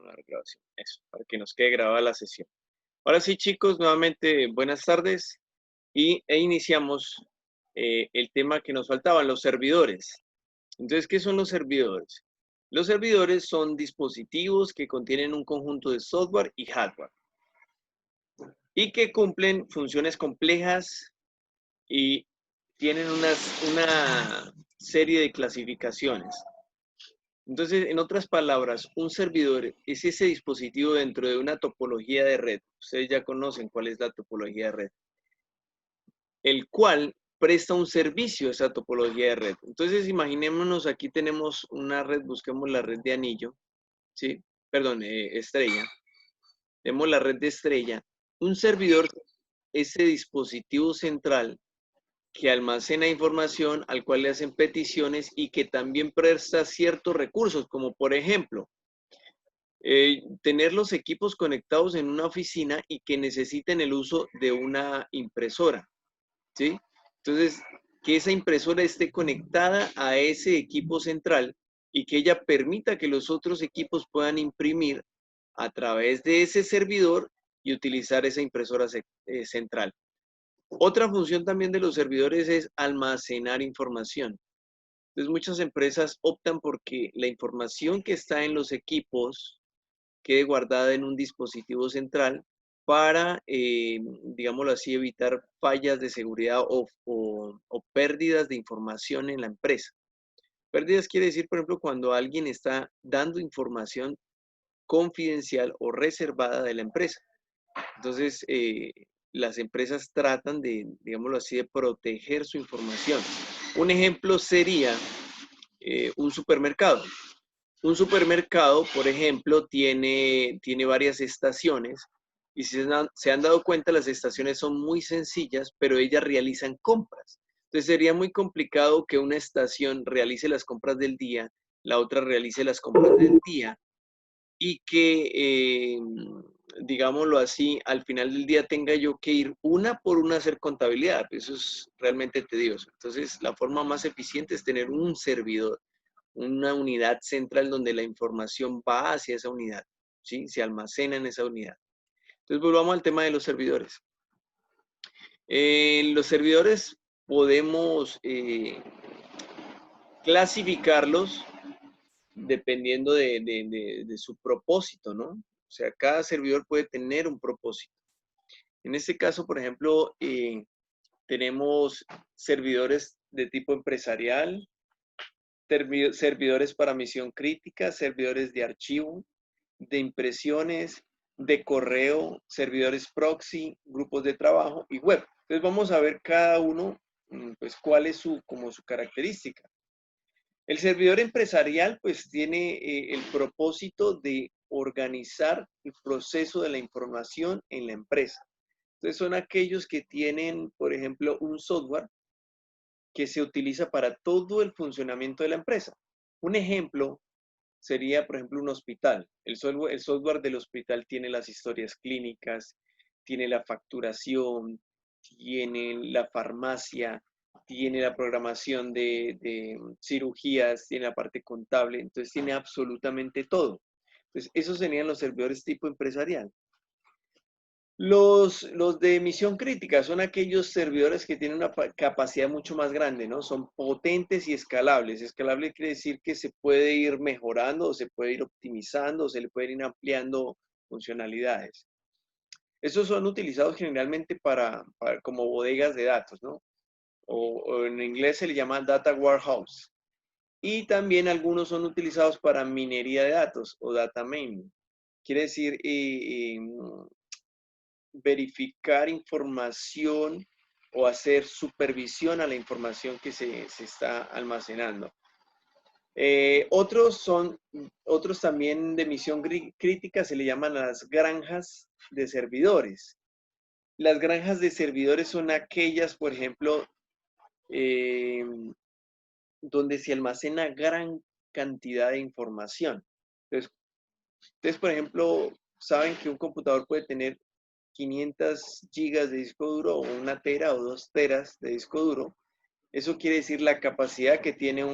La grabación. Eso, para que nos quede grabada la sesión. Ahora sí, chicos, nuevamente buenas tardes e iniciamos el tema que nos faltaban, los servidores. Entonces, ¿qué son los servidores? Los servidores son dispositivos que contienen un conjunto de software y hardware y que cumplen funciones complejas y tienen una serie de clasificaciones. Entonces, en otras palabras, un servidor es ese dispositivo dentro de una topología de red. Ustedes ya conocen cuál es la topología de red, el cual presta un servicio a esa topología de red. Entonces, imaginémonos, aquí tenemos una red, busquemos la red de anillo, ¿sí? Perdón, estrella. Tenemos la red de estrella. Un servidor, ese dispositivo central que almacena información, al cual le hacen peticiones y que también presta ciertos recursos, como por ejemplo, tener los equipos conectados en una oficina y que necesiten el uso de una impresora, ¿sí? Entonces, que esa impresora esté conectada a ese equipo central y que ella permita que los otros equipos puedan imprimir a través de ese servidor y utilizar esa impresora central. Otra función también de los servidores es almacenar información. Entonces, muchas empresas optan porque la información que está en los equipos quede guardada en un dispositivo central para, digámoslo así, evitar fallas de seguridad o pérdidas de información en la empresa. Pérdidas quiere decir, por ejemplo, cuando alguien está dando información confidencial o reservada de la empresa. Entonces, las empresas tratan de, digámoslo así, de proteger su información. Un ejemplo sería un supermercado. Un supermercado, por ejemplo, tiene varias estaciones y si se han dado cuenta, las estaciones son muy sencillas, pero ellas realizan compras. Entonces sería muy complicado que una estación realice las compras del día, la otra realice las compras del día y que, digámoslo así, al final del día tenga yo que ir una por una a hacer contabilidad. Eso es realmente tedioso. Entonces, la forma más eficiente es tener un servidor, una unidad central donde la información va hacia esa unidad, ¿sí? Se almacena en esa unidad. Entonces, volvamos al tema de los servidores. Los servidores podemos clasificarlos dependiendo de su propósito, ¿no? O sea, cada servidor puede tener un propósito. En este caso, por ejemplo, tenemos servidores de tipo empresarial, servidores para misión crítica, servidores de archivo, de impresiones, de correo, servidores proxy, grupos de trabajo y web. Entonces vamos a ver cada uno, pues cuál es como su característica. El servidor empresarial pues tiene el propósito de organizar el proceso de la información en la empresa. Entonces son aquellos que tienen, por ejemplo, un software que se utiliza para todo el funcionamiento de la empresa. Un ejemplo sería, por ejemplo, un hospital. El software del hospital tiene las historias clínicas, tiene la facturación, tiene la farmacia, tiene la programación de cirugías, tiene la parte contable, entonces tiene absolutamente todo. Entonces, esos serían los servidores tipo empresarial. Los de emisión crítica son aquellos servidores que tienen una capacidad mucho más grande, ¿no? Son potentes y escalables. Escalable quiere decir que se puede ir mejorando, o se puede ir optimizando, o se le pueden ir ampliando funcionalidades. Estos son utilizados generalmente como bodegas de datos, ¿no? O en inglés se le llama data warehouse. Y también algunos son utilizados para minería de datos o data mining. Quiere decir, verificar información o hacer supervisión a la información que se está almacenando. Otros también de misión crítica se le llaman las granjas de servidores. Las granjas de servidores son aquellas, por ejemplo, donde se almacena gran cantidad de información. Entonces, por ejemplo, saben que un computador puede tener 500 gigas de disco duro o 1 tera o 2 teras de disco duro. Eso quiere decir la capacidad que tiene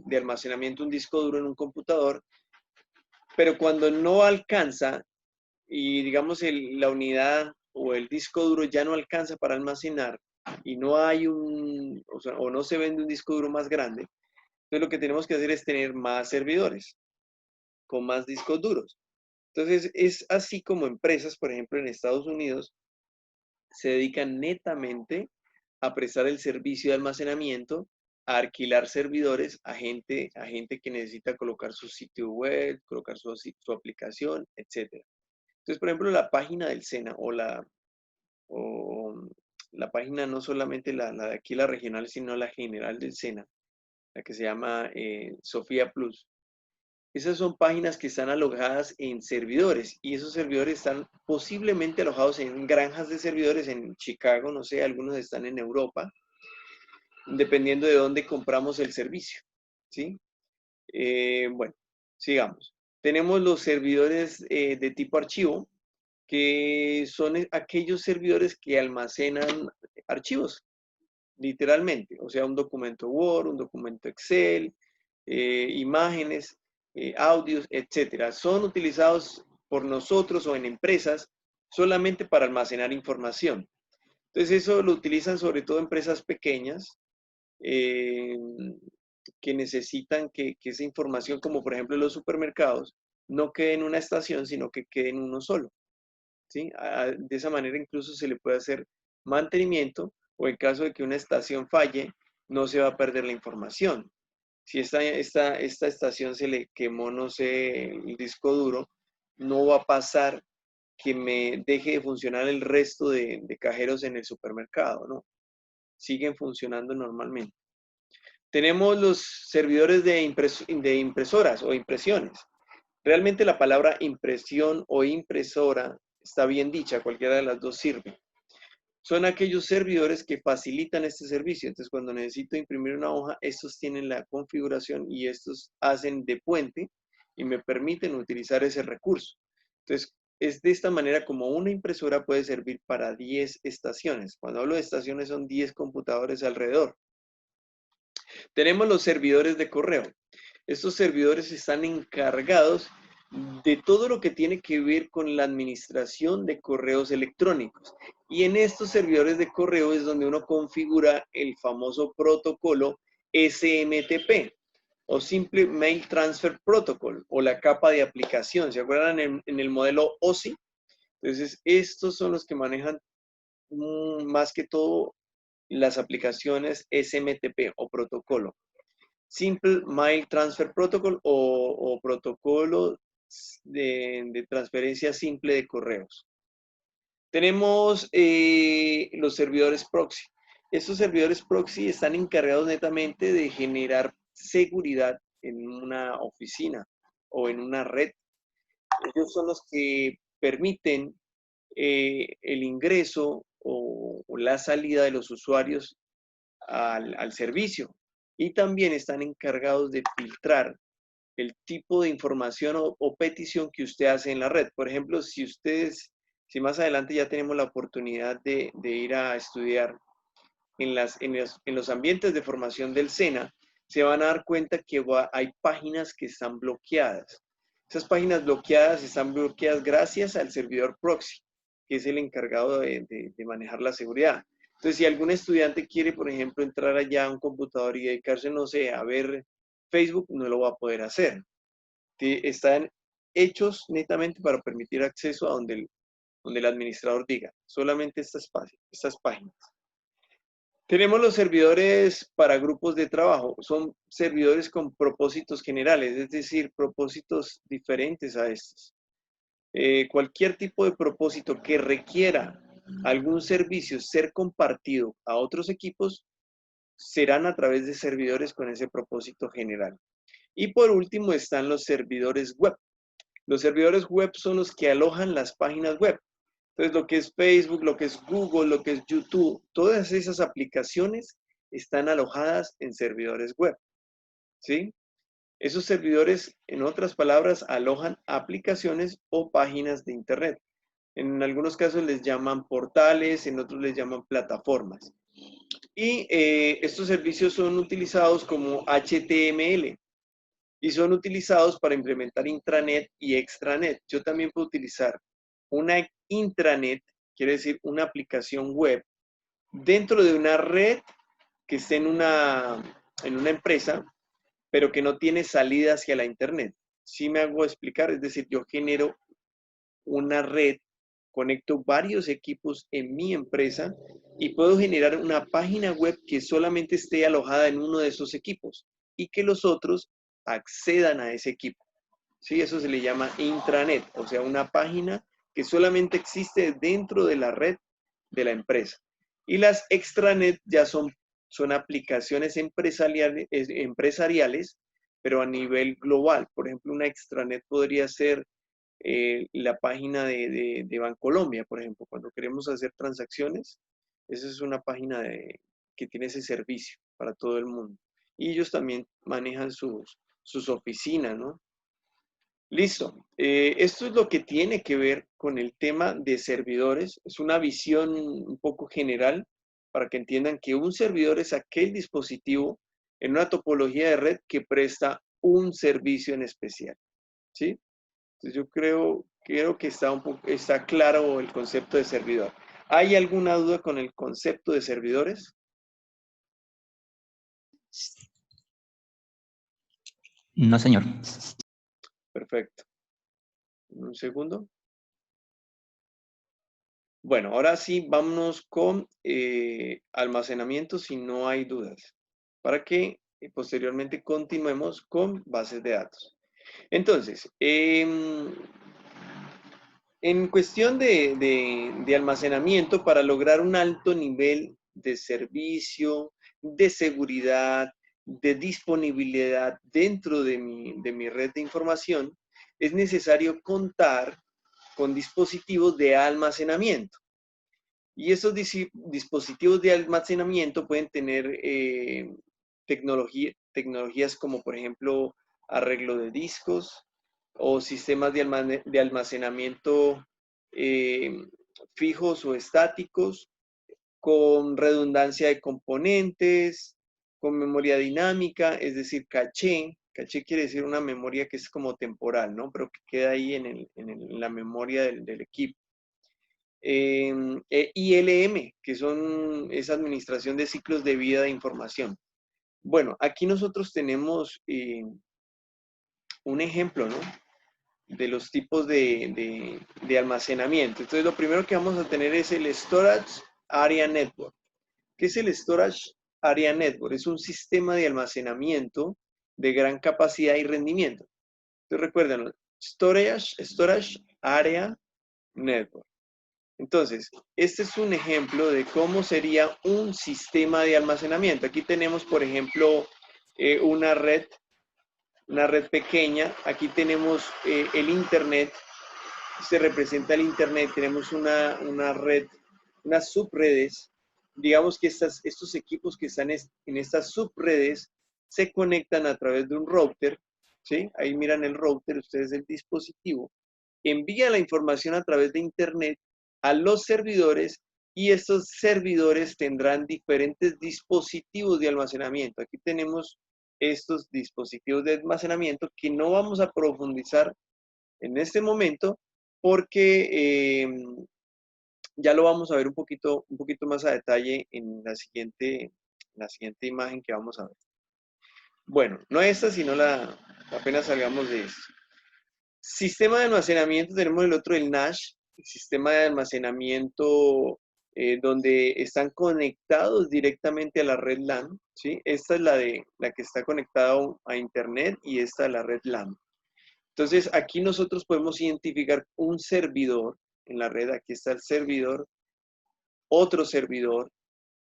de almacenamiento un disco duro en un computador, pero cuando no alcanza y digamos la unidad o el disco duro ya no alcanza para almacenar y no hay o no se vende un disco duro más grande, entonces lo que tenemos que hacer es tener más servidores con más discos duros. Entonces es así como empresas, por ejemplo en Estados Unidos, se dedican netamente a prestar el servicio de almacenamiento, a alquilar servidores a gente que necesita colocar su sitio web, colocar su aplicación, etc. Entonces, por ejemplo, la página del SENA o la página no solamente la de aquí, la regional, sino la general del SENA, la que se llama Sofía Plus. Esas son páginas que están alojadas en servidores y esos servidores están posiblemente alojados en granjas de servidores en Chicago, no sé, algunos están en Europa, dependiendo de dónde compramos el servicio, ¿sí? Bueno, sigamos. Tenemos los servidores de tipo archivo, que son aquellos servidores que almacenan archivos, literalmente, o sea, un documento Word, un documento Excel, imágenes, audios, etcétera. Son utilizados por nosotros o en empresas solamente para almacenar información. Entonces, eso lo utilizan sobre todo empresas pequeñas eh, que necesitan que esa información, como por ejemplo los supermercados, no quede en una estación, sino que quede en uno solo. ¿Sí? De esa manera incluso se le puede hacer mantenimiento o en caso de que una estación falle, no se va a perder la información. Si esta estación se le quemó, no sé, el disco duro, no va a pasar que me deje de funcionar el resto de cajeros en el supermercado, ¿no? Siguen funcionando normalmente. Tenemos los servidores de impresoras o impresiones. Realmente la palabra impresión o impresora está bien dicha, cualquiera de las dos sirve. Son aquellos servidores que facilitan este servicio. Entonces, cuando necesito imprimir una hoja, estos tienen la configuración y estos hacen de puente y me permiten utilizar ese recurso. Entonces, es de esta manera como una impresora puede servir para 10 estaciones. Cuando hablo de estaciones son 10 computadores alrededor. Tenemos los servidores de correo. Estos servidores están encargados de todo lo que tiene que ver con la administración de correos electrónicos. Y en estos servidores de correo es donde uno configura el famoso protocolo SMTP o Simple Mail Transfer Protocol o la capa de aplicación. ¿Se acuerdan en el modelo OSI? Entonces, estos son los que manejan más que todo las aplicaciones SMTP o protocolo. Simple Mail Transfer Protocol o protocolo de transferencia simple de correos. Tenemos los servidores proxy. Estos servidores proxy están encargados netamente de generar seguridad en una oficina o en una red. Ellos son los que permiten el ingreso o la salida de los usuarios al servicio y también están encargados de filtrar el tipo de información o petición que usted hace en la red. Por ejemplo, si más adelante ya tenemos la oportunidad de ir a estudiar en los ambientes de formación del SENA, se van a dar cuenta que hay páginas que están bloqueadas. Esas páginas bloqueadas están bloqueadas gracias al servidor proxy, que es el encargado de manejar la seguridad. Entonces, si algún estudiante quiere, por ejemplo, entrar allá a un computador y dedicarse, no sé, a ver Facebook, no lo va a poder hacer. Están hechos netamente para permitir acceso a donde el administrador diga, solamente estas páginas. Tenemos los servidores para grupos de trabajo. Son servidores con propósitos generales, es decir, propósitos diferentes a estos. Cualquier tipo de propósito que requiera algún servicio ser compartido a otros equipos serán a través de servidores con ese propósito general. Y por último están los servidores web. Los servidores web son los que alojan las páginas web. Entonces, lo que es Facebook, lo que es Google, lo que es YouTube, todas esas aplicaciones están alojadas en servidores web, ¿sí? Esos servidores, en otras palabras, alojan aplicaciones o páginas de Internet. En algunos casos les llaman portales, en otros les llaman plataformas. Y estos servicios son utilizados como HTML y son utilizados para implementar intranet y extranet. Yo también puedo utilizar una intranet, quiere decir una aplicación web, dentro de una red que esté en una empresa, pero que no tiene salida hacia la internet. ¿Sí me hago explicar? Es decir, yo genero una red, conecto varios equipos en mi empresa y puedo generar una página web que solamente esté alojada en uno de esos equipos y que los otros accedan a ese equipo. ¿Sí? Eso se le llama intranet, o sea, una página que solamente existe dentro de la red de la empresa. Y las extranet ya son aplicaciones empresariales, pero a nivel global. Por ejemplo, una extranet podría ser la página de Bancolombia, por ejemplo, cuando queremos hacer transacciones, esa es una página que tiene ese servicio para todo el mundo. Y ellos también manejan sus oficinas, ¿no? Listo. Esto es lo que tiene que ver con el tema de servidores. Es una visión un poco general para que entiendan que un servidor es aquel dispositivo en una topología de red que presta un servicio en especial. ¿Sí? Entonces yo creo que está claro el concepto de servidor. ¿Hay alguna duda con el concepto de servidores? No, señor. Perfecto. Un segundo. Bueno, ahora sí, vámonos con almacenamiento si no hay dudas, para que posteriormente continuemos con bases de datos. Entonces, en cuestión de almacenamiento, para lograr un alto nivel de servicio, de seguridad, de disponibilidad dentro de mi red de información, es necesario contar con dispositivos de almacenamiento. Y esos dispositivos de almacenamiento pueden tener tecnologías como, por ejemplo, arreglo de discos o sistemas de almacenamiento fijos o estáticos, con redundancia de componentes, con memoria dinámica, es decir, caché. Caché quiere decir una memoria que es como temporal, ¿no? Pero que queda ahí en la memoria del equipo. ILM, que es administración de ciclos de vida de información. Bueno, aquí nosotros tenemos un ejemplo, ¿no? De los tipos de almacenamiento. Entonces, lo primero que vamos a tener es el Storage Area Network. ¿Qué es el Storage Area Network? Es un sistema de almacenamiento de gran capacidad y rendimiento. Entonces, recuerden, Storage Area Network. Entonces, este es un ejemplo de cómo sería un sistema de almacenamiento. Aquí tenemos, por ejemplo, una red pequeña. Aquí tenemos el Internet. Se representa el Internet. Tenemos una red, unas subredes. Digamos que estos equipos que están en estas subredes se conectan a través de un router. ¿Sí? Ahí miran el router, ustedes el dispositivo. Envía la información a través de Internet a los servidores y estos servidores tendrán diferentes dispositivos de almacenamiento. Aquí tenemos estos dispositivos de almacenamiento que no vamos a profundizar en este momento porque ya lo vamos a ver un poquito más a detalle en la siguiente imagen que vamos a ver. Bueno, no esta, sino apenas salgamos de esto. Sistema de almacenamiento, tenemos el otro, el NAS, el sistema de almacenamiento donde están conectados directamente a la red LAN, ¿sí? Esta es la que está conectada a Internet y esta es la red LAN. Entonces, aquí nosotros podemos identificar un servidor en la red, aquí está el servidor, otro servidor,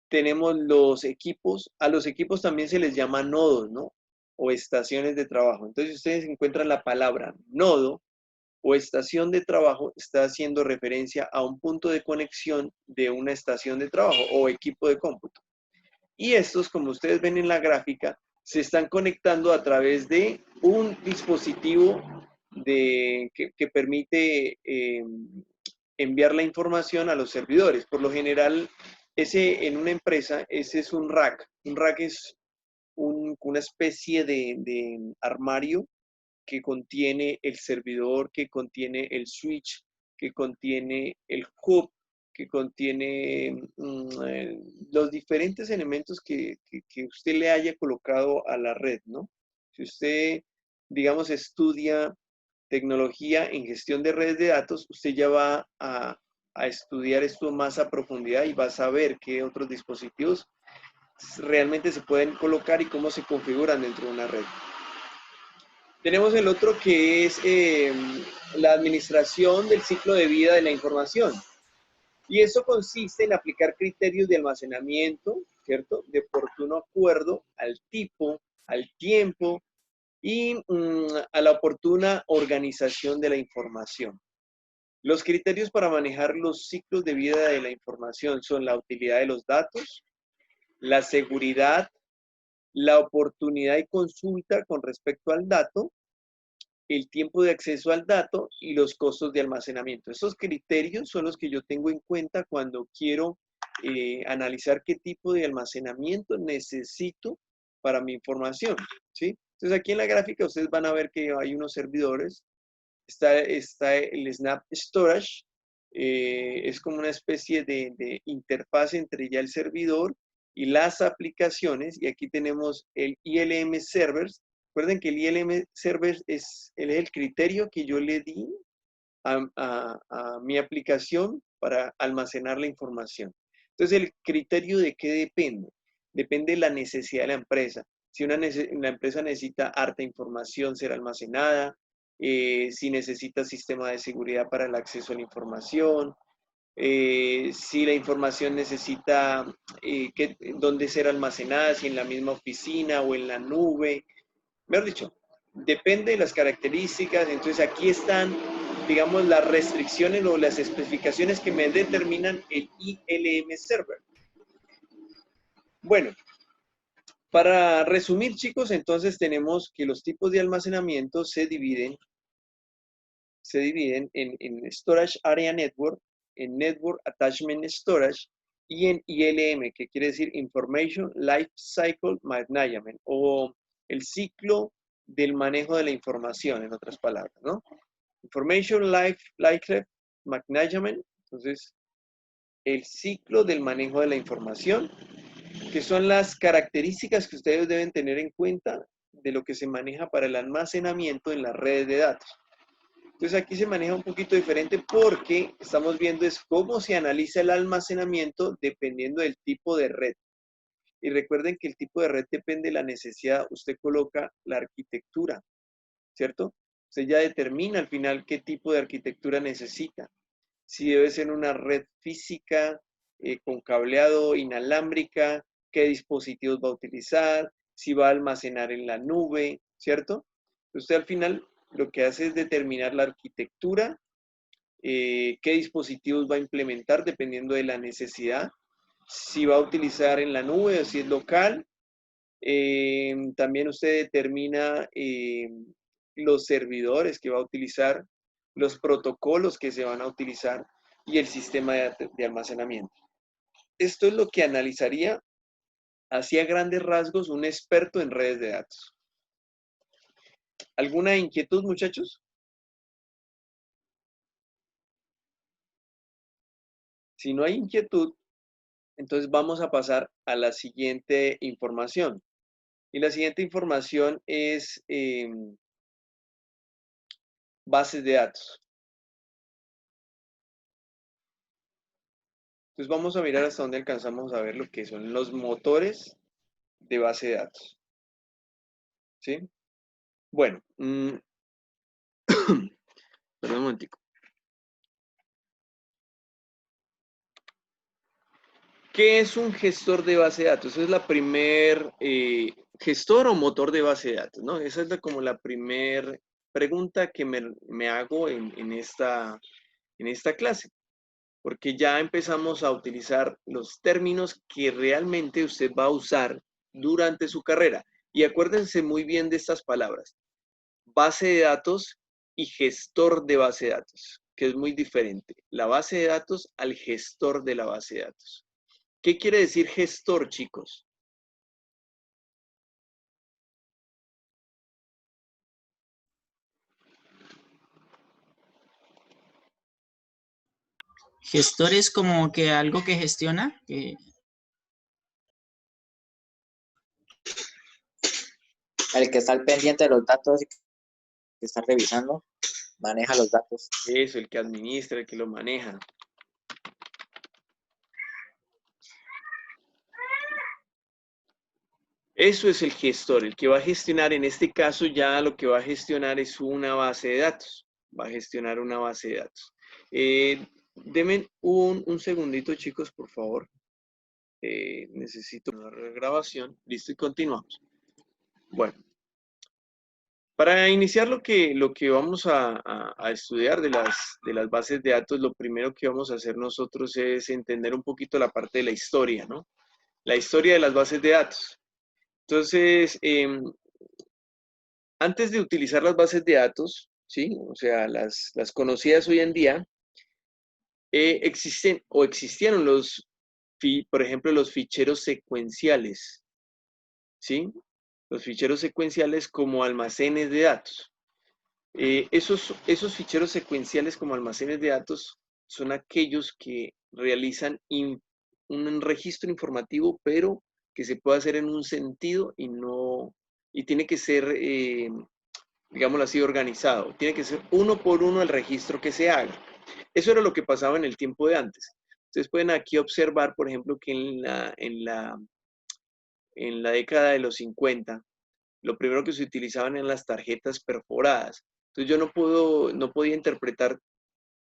tenemos los equipos, a los equipos también se les llama nodos, ¿no? O estaciones de trabajo. Entonces, ustedes encuentran la palabra nodo o estación de trabajo, está haciendo referencia a un punto de conexión de una estación de trabajo o equipo de cómputo. Y estos, como ustedes ven en la gráfica, se están conectando a través de un dispositivo que permite enviar la información a los servidores. Por lo general, ese en una empresa, ese es un rack. Un rack es una especie de armario que contiene el servidor, que contiene el switch, que contiene el hub, que contiene los diferentes elementos que usted le haya colocado a la red, ¿no? Si usted, digamos, estudia tecnología en gestión de redes de datos, usted ya va a estudiar esto más a profundidad y va a saber qué otros dispositivos realmente se pueden colocar y cómo se configuran dentro de una red. Tenemos el otro que es la administración del ciclo de vida de la información. Y eso consiste en aplicar criterios de almacenamiento, ¿cierto? De oportuno acuerdo al tipo, al tiempo y a la oportuna organización de la información. Los criterios para manejar los ciclos de vida de la información son la utilidad de los datos, la seguridad, la oportunidad y consulta con respecto al dato, el tiempo de acceso al dato y los costos de almacenamiento. Esos criterios son los que yo tengo en cuenta cuando quiero analizar qué tipo de almacenamiento necesito para mi información, ¿sí? Entonces aquí en la gráfica ustedes van a ver que hay unos servidores. Está el Snap Storage, es como una especie de interfaz entre ya el servidor y las aplicaciones. Y aquí tenemos el ILM Servers. Recuerden que el ILM Servers es el criterio que yo le di a mi aplicación para almacenar la información. Entonces, ¿el criterio de qué depende? Depende de la necesidad de la empresa. Si una empresa necesita harta información ser almacenada, si necesita sistema de seguridad para el acceso a la información, si la información necesita dónde ser almacenada, si en la misma oficina o en la nube. Mejor dicho, depende de las características. Entonces aquí están, digamos, las restricciones o las especificaciones que me determinan el ILM Server. Bueno, para resumir, chicos, entonces tenemos que los tipos de almacenamiento se dividen en Storage Area Network, en Network Attachment Storage y en ILM, que quiere decir Information Life Cycle Management, o el ciclo del manejo de la información, en otras palabras, ¿no? Information Life Management, entonces, el ciclo del manejo de la información, que son las características que ustedes deben tener en cuenta de lo que se maneja para el almacenamiento en las redes de datos. Entonces aquí se maneja un poquito diferente porque estamos viendo es cómo se analiza el almacenamiento dependiendo del tipo de red. Y recuerden que el tipo de red depende de la necesidad. Usted coloca la arquitectura, ¿cierto? Usted ya determina al final qué tipo de arquitectura necesita. Si debe ser una red física, con cableado inalámbrica, qué dispositivos va a utilizar, si va a almacenar en la nube, ¿cierto? Usted al final lo que hace es determinar la arquitectura, qué dispositivos va a implementar dependiendo de la necesidad, si va a utilizar en la nube o si es local. También usted determina los servidores que va a utilizar, los protocolos que se van a utilizar y el sistema de almacenamiento. Esto es lo que analizaría así a grandes rasgos un experto en redes de datos. ¿Alguna inquietud, muchachos? Si no hay inquietud, entonces vamos a pasar a la siguiente información. Y la siguiente información es bases de datos. Entonces vamos a mirar hasta dónde alcanzamos a ver lo que son los motores de base de datos. ¿Sí? Bueno, perdón un momentico. ¿Qué es un gestor de base de datos? Esa es la primer gestor o motor de base de datos, ¿no? Esa es como la primer pregunta que me hago en esta clase, porque ya empezamos a utilizar los términos que realmente usted va a usar durante su carrera. Y acuérdense muy bien de estas palabras: base de datos y gestor de base de datos, que es muy diferente. La base de datos al gestor de la base de datos. ¿Qué quiere decir gestor, chicos? Gestor es como que algo que gestiona, que El que está al pendiente de los datos y que está revisando, maneja los datos. Eso, el que administra, el que lo maneja. Eso es el gestor, el que va a gestionar, en este caso ya lo que va a gestionar es una base de datos. Va a gestionar una base de datos. Denme un segundito, chicos, por favor. Necesito una regrabación. Listo, y continuamos. Bueno, para iniciar lo que vamos a estudiar de las bases de datos, lo primero que vamos a hacer nosotros es entender un poquito la parte de la historia, ¿no? La historia de las bases de datos. Entonces, antes de utilizar las bases de datos, ¿sí? O sea, las conocidas hoy en día, existieron por ejemplo, los ficheros secuenciales, ¿sí? Los ficheros secuenciales como almacenes de datos. Esos ficheros secuenciales como almacenes de datos son aquellos que realizan un registro informativo, pero que se puede hacer en un sentido y tiene que ser, digámoslo así, organizado. Tiene que ser uno por uno el registro que se haga. Eso era lo que pasaba en el tiempo de antes. Ustedes pueden aquí observar, por ejemplo, que en la década de los 50, lo primero que se utilizaban eran las tarjetas perforadas. Entonces yo no podía interpretar,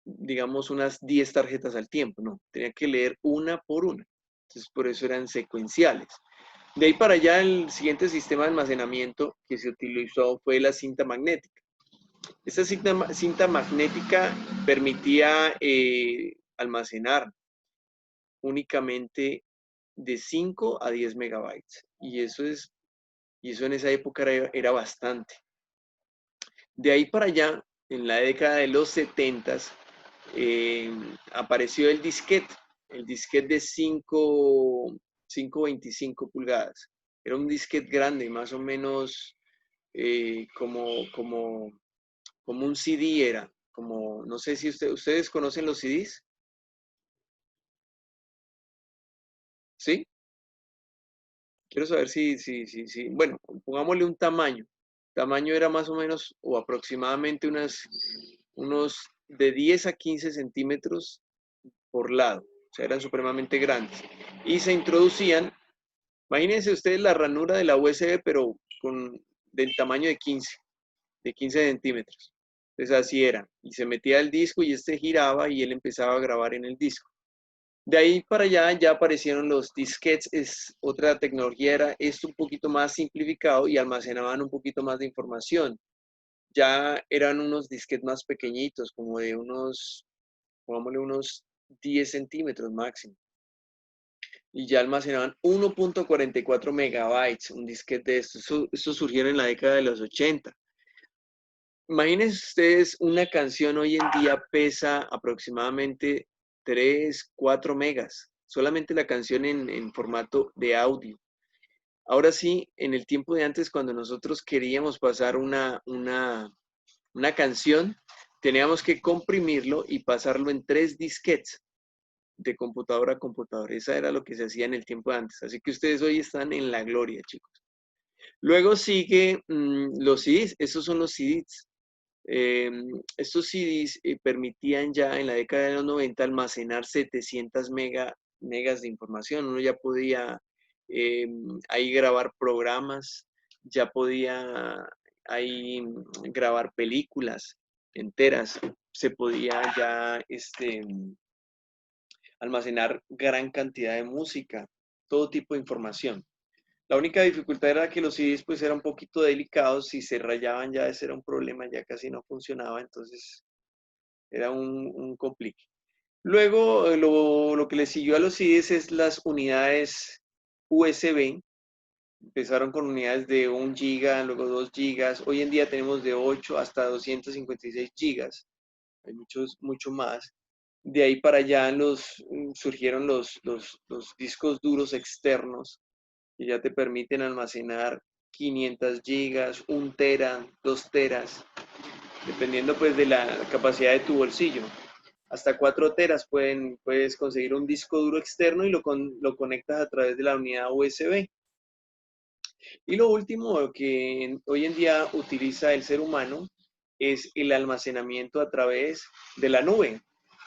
digamos, unas 10 tarjetas al tiempo, no, tenía que leer una por una. Entonces por eso eran secuenciales. De ahí para allá el siguiente sistema de almacenamiento que se utilizó fue la cinta magnética. Esta cinta magnética permitía almacenar únicamente de 5 a 10 megabytes. Y eso en esa época era bastante. De ahí para allá, en la década de los 70, apareció el disquete de 5.25 pulgadas. Era un disquete grande, más o menos como un CD era. No sé si ustedes conocen los CDs. ¿Sí? Quiero saber si. Bueno, pongámosle un tamaño. Tamaño era más o menos o aproximadamente unos de 10 a 15 centímetros por lado. O sea, eran supremamente grandes. Y se introducían, imagínense ustedes la ranura de la USB, pero del tamaño de 15 centímetros. Entonces así era. Y se metía el disco y este giraba y él empezaba a grabar en el disco. De ahí para allá ya aparecieron los disquetes, es otra tecnología, era esto un poquito más simplificado y almacenaban un poquito más de información. Ya eran unos disquetes más pequeñitos, como de pongámosle unos 10 centímetros máximo. Y ya almacenaban 1.44 megabytes, un disquete de estos. Esto surgieron en la década de los 80. Imagínense ustedes, una canción hoy en día pesa aproximadamente 3, 4 megas, solamente la canción en formato de audio. Ahora sí, en el tiempo de antes, cuando nosotros queríamos pasar una canción, teníamos que comprimirlo y pasarlo en 3 disquetes de computadora a computadora. Esa era lo que se hacía en el tiempo de antes. Así que ustedes hoy están en la gloria, chicos. Luego sigue los CDs. Esos son los CDs. Estos CDs permitían ya en la década de los 90 almacenar 700 megas de información. Uno ya podía ahí grabar programas, ya podía ahí grabar películas enteras, se podía ya almacenar gran cantidad de música, todo tipo de información. La única dificultad era que los CDs pues eran un poquito delicados, si se rayaban ya ese era un problema, ya casi no funcionaba, entonces era un complique. Luego lo que le siguió a los CDs es las unidades USB, empezaron con unidades de 1 giga, luego 2 gigas, hoy en día tenemos de 8 hasta 256 gigas, hay mucho más. De ahí para allá surgieron los discos duros externos que ya te permiten almacenar 500 gigas, 1 tera, 2 teras, dependiendo pues de la capacidad de tu bolsillo. Hasta 4 teras puedes conseguir un disco duro externo y lo conectas a través de la unidad USB. Y lo último que hoy en día utiliza el ser humano es el almacenamiento a través de la nube.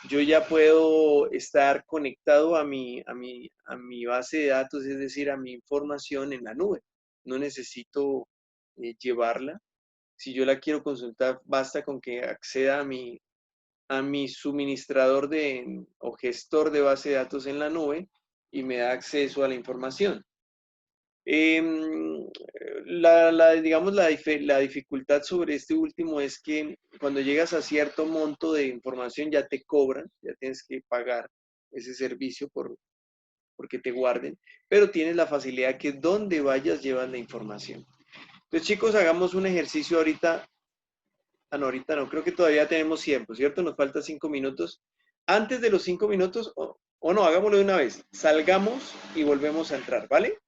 Yo ya puedo estar conectado a mi base de datos, es decir, a mi información en la nube. No necesito llevarla. Si yo la quiero consultar, basta con que acceda a mi suministrador o gestor de base de datos en la nube y me da acceso a la información. Digamos, la dificultad sobre este último es que cuando llegas a cierto monto de información ya te cobran, ya tienes que pagar ese servicio porque te guarden, pero tienes la facilidad que donde vayas llevas la información. Entonces, chicos, hagamos un ejercicio ahorita. No, ahorita no, creo que todavía tenemos tiempo, ¿cierto? Nos falta 5 minutos. Antes de los 5 minutos, o no, hagámoslo de una vez. Salgamos y volvemos a entrar, ¿vale?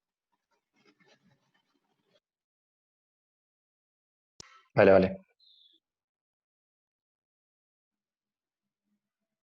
Vale, vale.